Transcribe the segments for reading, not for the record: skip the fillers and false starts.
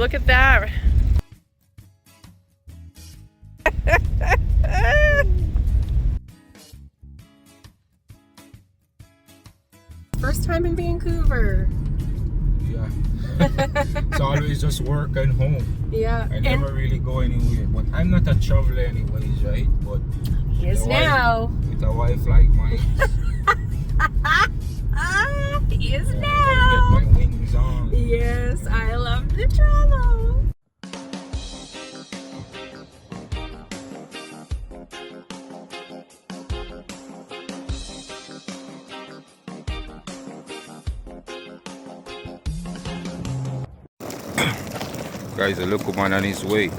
look at that. First time in Vancouver. Yeah. It's always just work and home. Yeah. I never really go anywhere. But I'm not a traveler anyways, right? But He is now. With a wife like mine. He is I now. gotta get my wings on. Yes, I love to travel. Guys, a local man on his way.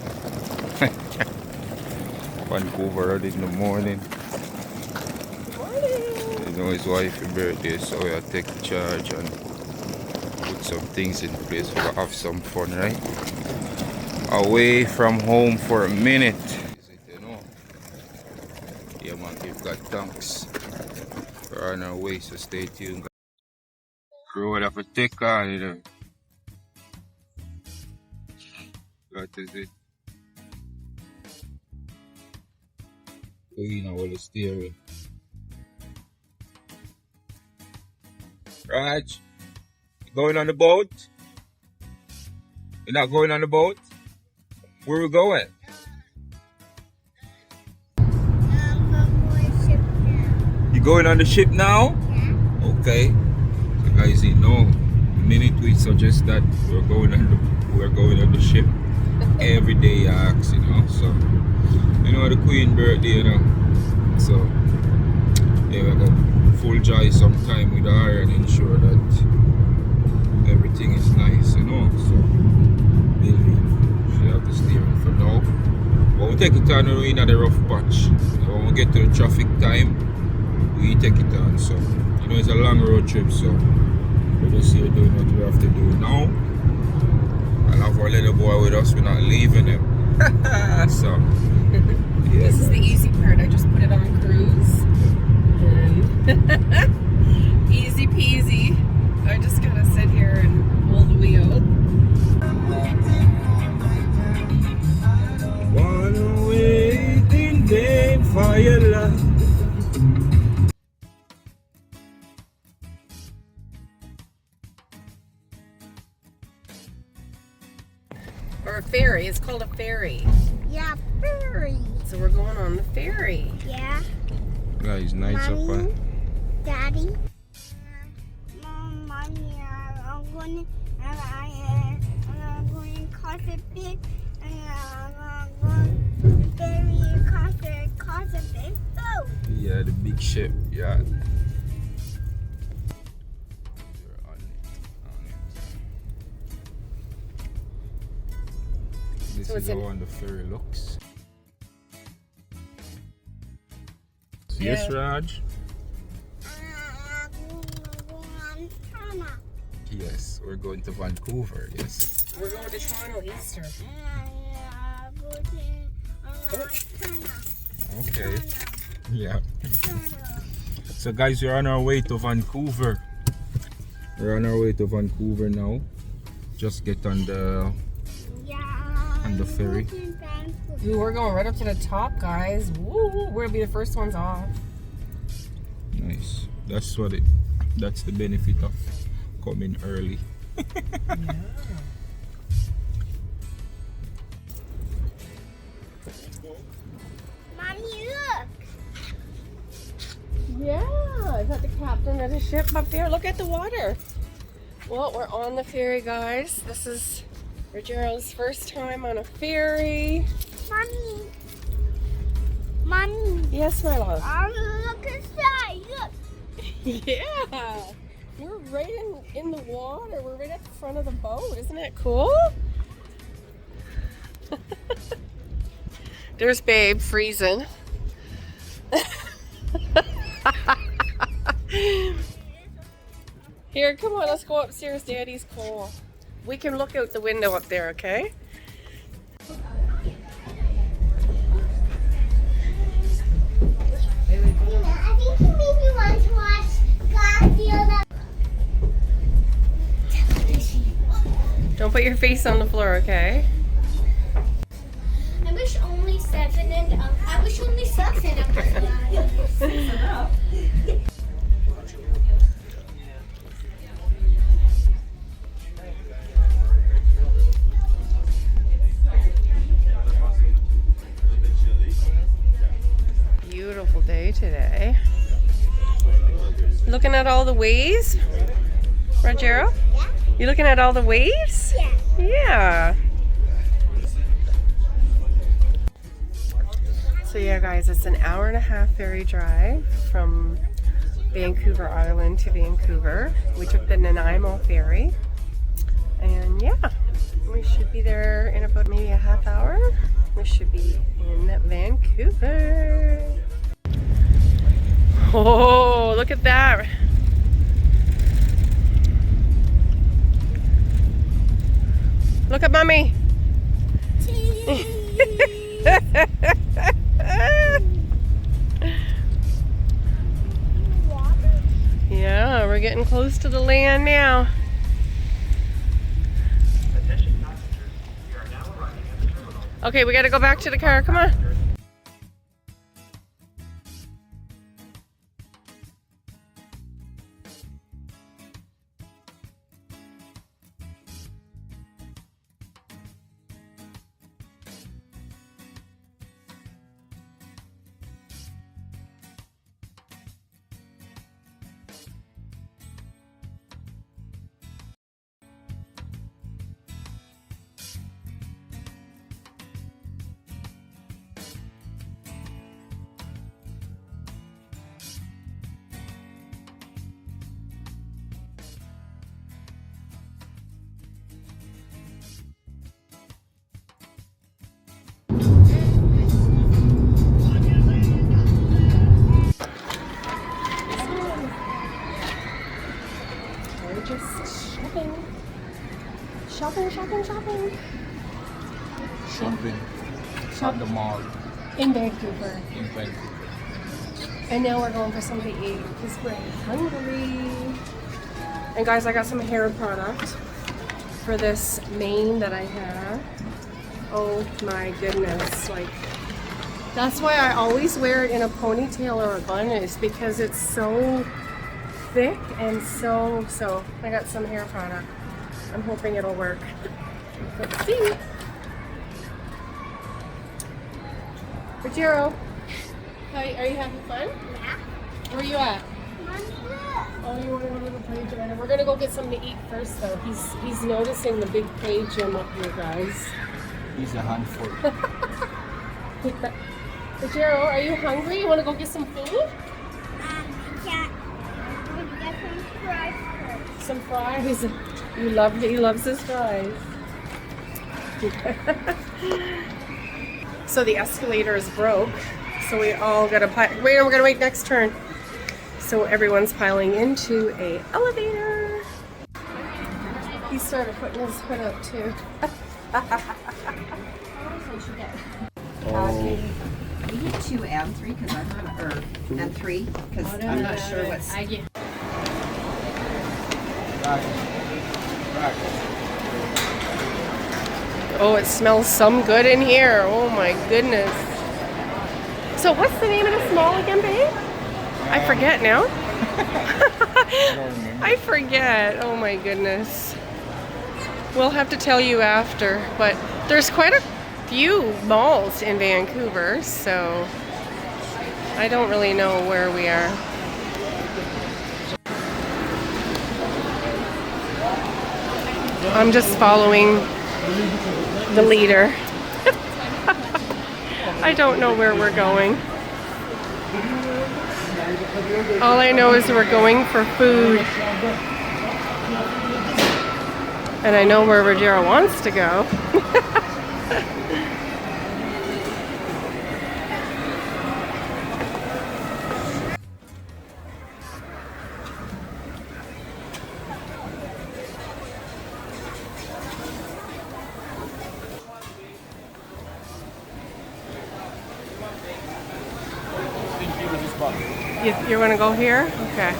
Vancouver early in the morning. You know his wife's birthday, so we have to take charge and put some things in place so we have some fun, right? Away from home for a minute. You know? Yeah man, we've got tanks. We're on our way, so stay tuned. Crew will have to take on it. That is it. Clean all the steering. Raj, you going on the boat? You're not going on the boat? Where are we going? You going on the ship now? Yeah. Okay. So guys, you know, the minute we suggest that we're going on the ship, every day I ask, you know. So you know the Queen birthday, you know. So yeah, we got full joy some time with her and ensure that everything is nice, you know. So maybe she have the steering for now. But we take it on when we're in the rough patch. So when we get to the traffic time, we take it on. So you know it's a long road trip, so we're just here doing what we have to do now. I'll have our little boy with us, we're not leaving him. So yeah, this is the easy part. I just put it on cruise. And easy peasy. I just gotta sit here and hold the wheel. Wanna wait in vain for your love. Or a ferry. It's called a ferry. Yeah, ferry. So we're going on the ferry. Yeah. Guys, nights up. Mommy, Daddy. Mommy, I'm going to coffee pit and I'm going to ferry coffee pit too. Yeah, the big ship. Yeah. This So is it's how the ferry looks. Yeah. Yes, Raj? Yes, we're going to Vancouver, yes. We're going to Toronto Easter. Okay. Yeah. So guys, we're on our way to Vancouver. We're on our way to Vancouver now. Just get on the ferry. Ooh, we're going right up to the top, guys. Woo, we're gonna be the first ones off. Nice. That's the benefit of coming early. Yeah. Mommy, look. Yeah, is that the captain of the ship up there? Look at the water. Well, we're on the ferry, guys. This is Rajero's first time on a ferry. Mommy. Mommy. Yes, my love. Look inside. Look. Yeah. We're right in the water. We're right at the front of the boat. Isn't that cool? There's Babe freezing. Here, come on, let's go upstairs. Daddy's cold. We can look out the window up there, okay? I think you maybe want to watch Garfield. Don't put your face on the floor, okay? I wish only 7 and up. I wish only 6 and up was allowed. Beautiful day today. Looking at all the waves, Rajero? Yeah? You looking at all the waves? Yeah. Yeah. So yeah, guys, it's an hour and a half ferry drive from Vancouver Island to Vancouver. We took the Nanaimo ferry, and yeah, we should be there in about maybe a half hour. We should be in Vancouver. Oh, look at that. Look at mommy. Yeah, we're getting close to the land now. Okay, we gotta go back to the car. Come on. We're just shopping. Shopping. Shopping at the mall In Vancouver. in Vancouver. And now we're going for something to eat because we're hungry. And guys, I got some hair product for this mane that I have. Oh my goodness. Like, that's why I always wear it in a ponytail or a bun, is because it's so thick and so I got some hair product. I'm hoping it'll work. Let's see. Rajero, are you having fun? Yeah. Where are you at? Oh, you want to go to the play gym? We're gonna go get something to eat first, though. He's noticing the big play gym up here, guys. He's a handful. Rajero, are you hungry? You want to go get some food? Yeah. I'm gonna get some fries first. Some fries. He loves his fries. So the escalator is broke. So we all gotta we're gonna wait next turn. So everyone's piling into a elevator. He started putting his foot up too. We get 2 and 3 because I'm on, and 3 because I'm not sure what's. Oh, it smells some good in here. Oh my goodness. So what's the name of this mall again, babe? I forget now. I forget. Oh my goodness. We'll have to tell you after. But there's quite a few malls in Vancouver, so I don't really know where we are. I'm just following the leader. I don't know where we're going. All I know is we're going for food. And I know where Rajero wants to go. You want to go here? Okay.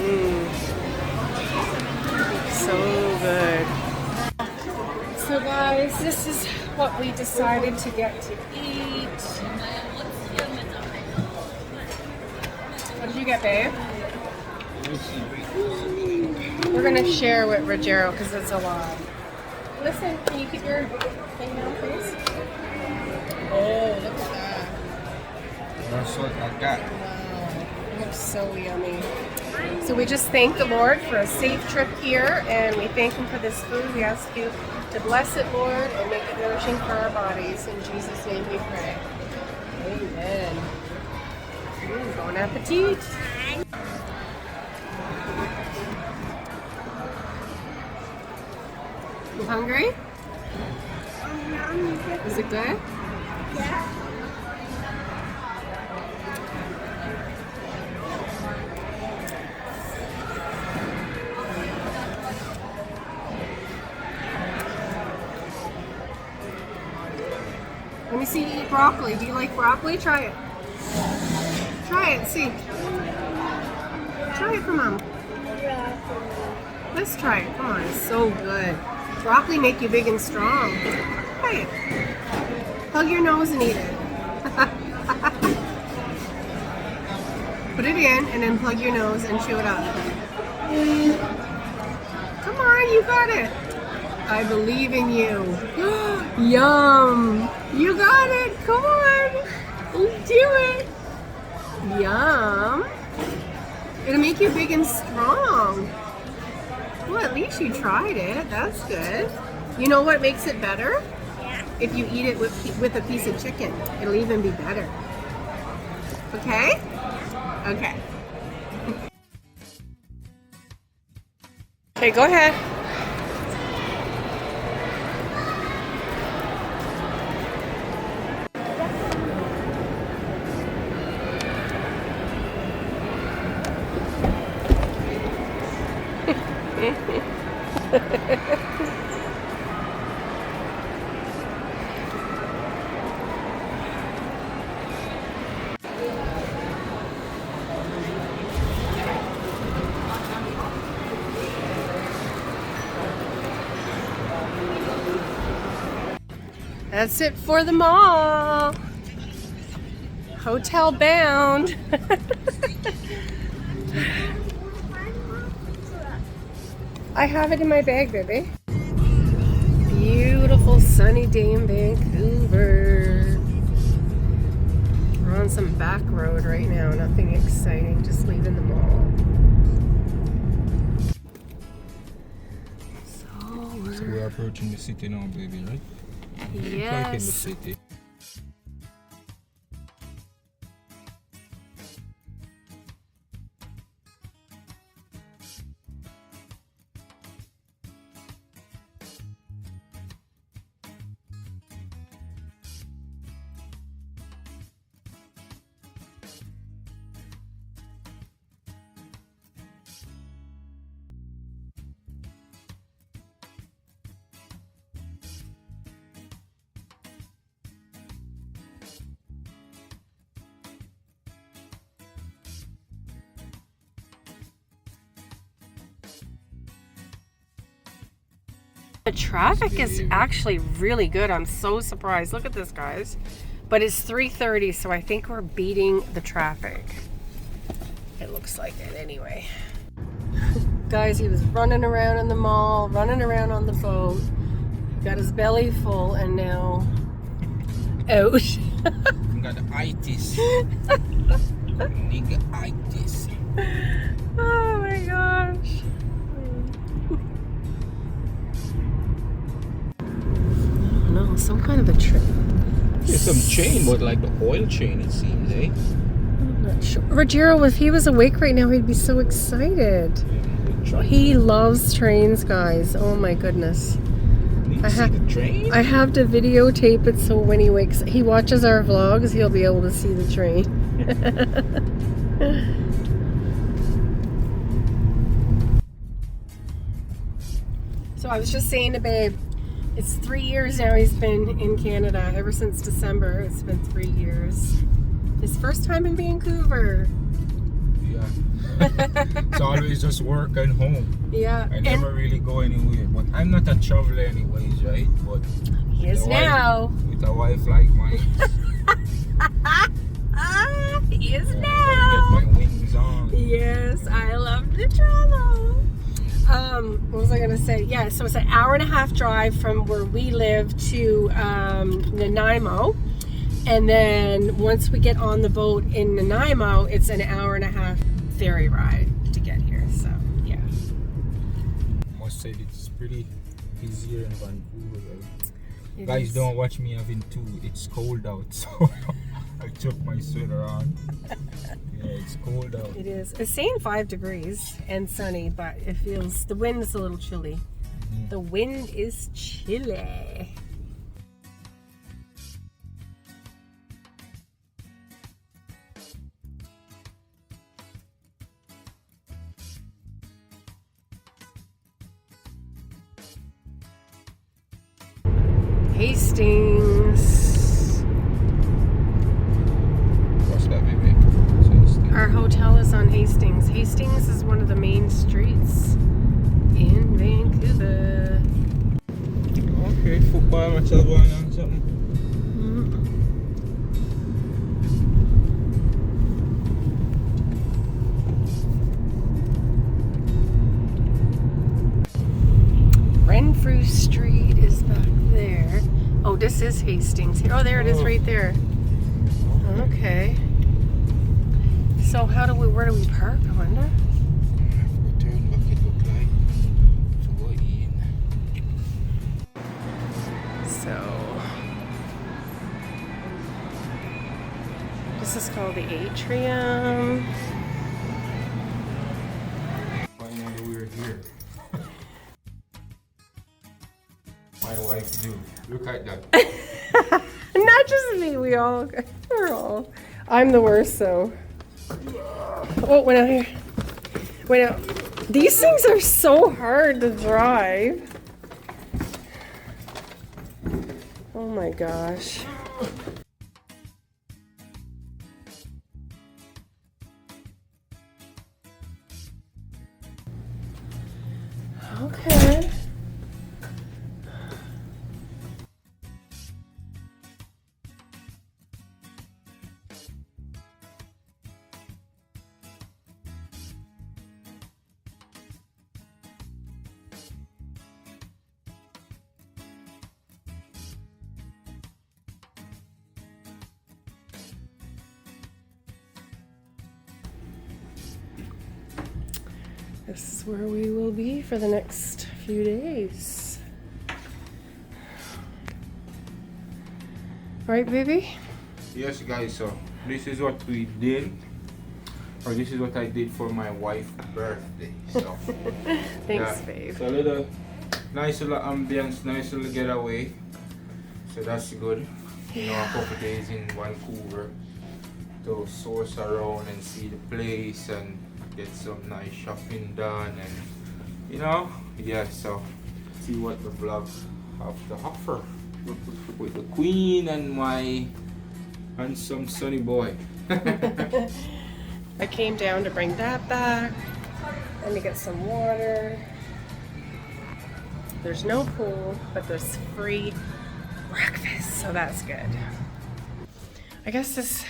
So good. So guys, this is what we decided to get to eat. What did you get, babe? We're gonna share with Rajero because it's a lot. Listen, can you keep your thing down, please? Oh, look at that. That's what I got. Wow, it looks so yummy. So we just thank the Lord for a safe trip here, and we thank Him for this food. We ask you to bless it, Lord, and make it nourishing for our bodies. In Jesus' name we pray. Amen. Bon appetit. You hungry? Is it good? Yeah. Let me see you eat broccoli. Do you like broccoli? Try it. Try it, see. Try it for Mom. Let's try it. Come on, it's so good. Broccoli make you big and strong. Try it. Plug your nose and eat it. Put it in and then plug your nose and chew it up. Come on, you got it. I believe in you. Yum. You got it. Come on. You do it. Yum. It'll make you big and strong. Well, at least you tried it. That's good. You know what makes it better? Yeah. If you eat it with a piece of chicken. It'll even be better. Okay? Okay. Okay, go ahead. That's it for the mall. Hotel bound. I have it in my bag, baby. Beautiful sunny day in Vancouver. We're on some back road right now. Nothing exciting, just leaving the mall. So we're approaching the city now, baby, right? Like in the Yes. city. The traffic is actually really good. I'm so surprised. Look at this, guys. But it's 3:30, so I think we're beating the traffic. It looks like it anyway. Guys, he was running around in the mall, running around on the boat. Got his belly full and now out. You got the itis. Nigga itis. Oh my gosh. No, some kind of a trip. There's some chain, but like the oil chain, it seems, eh? I'm not sure. Rajero, if he was awake right now, he'd be so excited. He loves trains, guys. Oh my goodness. Need to see the train? I have to videotape it so when he wakes, he watches our vlogs, he'll be able to see the train. So I was just saying to Babe, it's 3 years now he's been in Canada. Ever since December, it's been 3 years. His first time in Vancouver. Yeah. It's always just work and home. Yeah. I never really go anywhere. But I'm not a traveler anyways, right? But He is with a now. With a wife like mine, He is I now. gotta get my wings on. Yes, I love to travel. What was I gonna say? Yeah, so it's an hour and a half drive from where we live to Nanaimo. And then once we get on the boat in Nanaimo, it's an hour and a half ferry ride to get here. So yeah. I must say it's pretty easier in Vancouver. It Guys, is. don't watch me having two. It's cold out, so I took my sweater on. Yeah, it's cold out. It is. It's saying 5 degrees and sunny, but it feels, the wind is a little chilly. The wind is chilly. Hastings. What's that, baby? Our hotel is on Hastings. Hastings is one of the main streets in Vancouver. Okay, football match going on something. Renfrew Street is back there. Oh, this is Hastings here. Oh, there it is right there. Okay. So where do we park, I wonder? Turn back it look like to go in. So this is called the Atrium. Finally we're here. My wife do. Look at that. Not just me, we're all. I'm the worst, so. Oh, these things are so hard to drive. Oh my gosh. Okay. This is where we will be for the next few days. Right, baby? Yes, guys, so this is what we did. Or this is what I did for my wife's birthday. So Thanks, babe. So a little nice little ambience, nice little getaway. So that's good. You know, a couple days in Vancouver to source around and see the place and get some nice shopping done, and you know, yeah, so see what the vlog have to offer with the queen and my handsome sunny boy. I came down to bring that back and to get some water. There's no pool, but there's free breakfast, so that's good. I guess this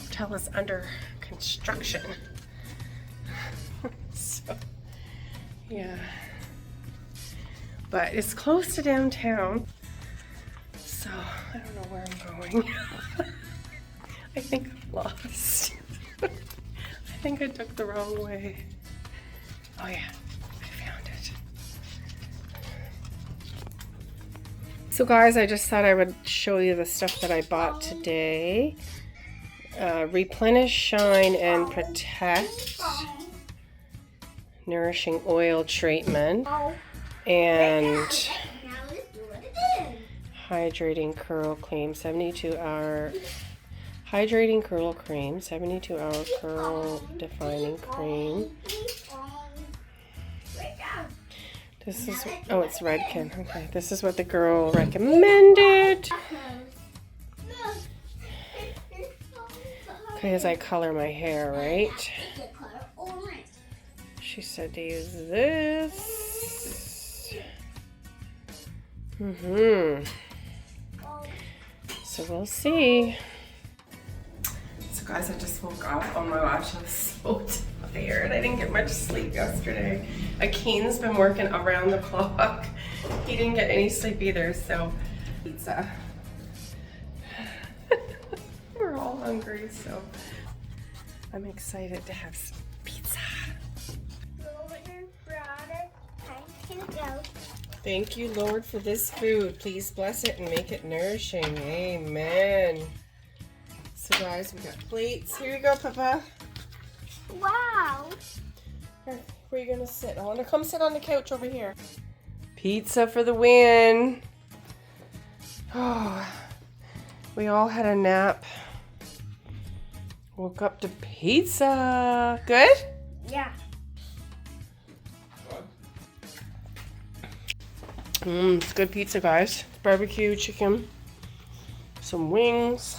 hotel is under construction. So, yeah. But it's close to downtown, so I don't know where I'm going. I think I'm lost. I think I took the wrong way. Oh yeah, I found it. So guys, I just thought I would show you the stuff that I bought today. Replenish, Shine, and Protect. Nourishing oil treatment. And hydrating curl cream, 72-hour hydrating curl cream, 72-hour curl defining cream. This is, oh, it's Redken. Okay, this is what the girl recommended. Okay, as I color my hair, right? She said to use this. So we'll see. So guys, I just woke up. Oh my gosh, I was so tired. I didn't get much sleep yesterday. Akeen's been working around the clock. He didn't get any sleep either, so pizza. We're all hungry, so I'm excited to have some pizza. Thank you, Lord, for this food. Please bless it and make it nourishing. Amen. So guys, we got plates. Here you go, Papa. Wow. Here, where are you gonna sit? I wanna come sit on the couch over here. Pizza for the win. Oh, we all had a nap. Woke up to pizza. Good? Yeah. It's good pizza, guys. Barbecue chicken, some wings.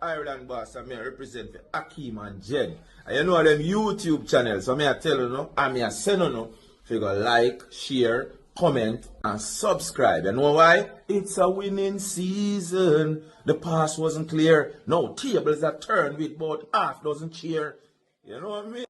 Ireland boss, I represent for Akeen and Jenn. And you know them YouTube channels, so I tell you no, I send you no, if you go like, share, comment, and subscribe. You know why? It's a winning season. The past wasn't clear. No tables are turned with about half dozen cheer. You know what I mean?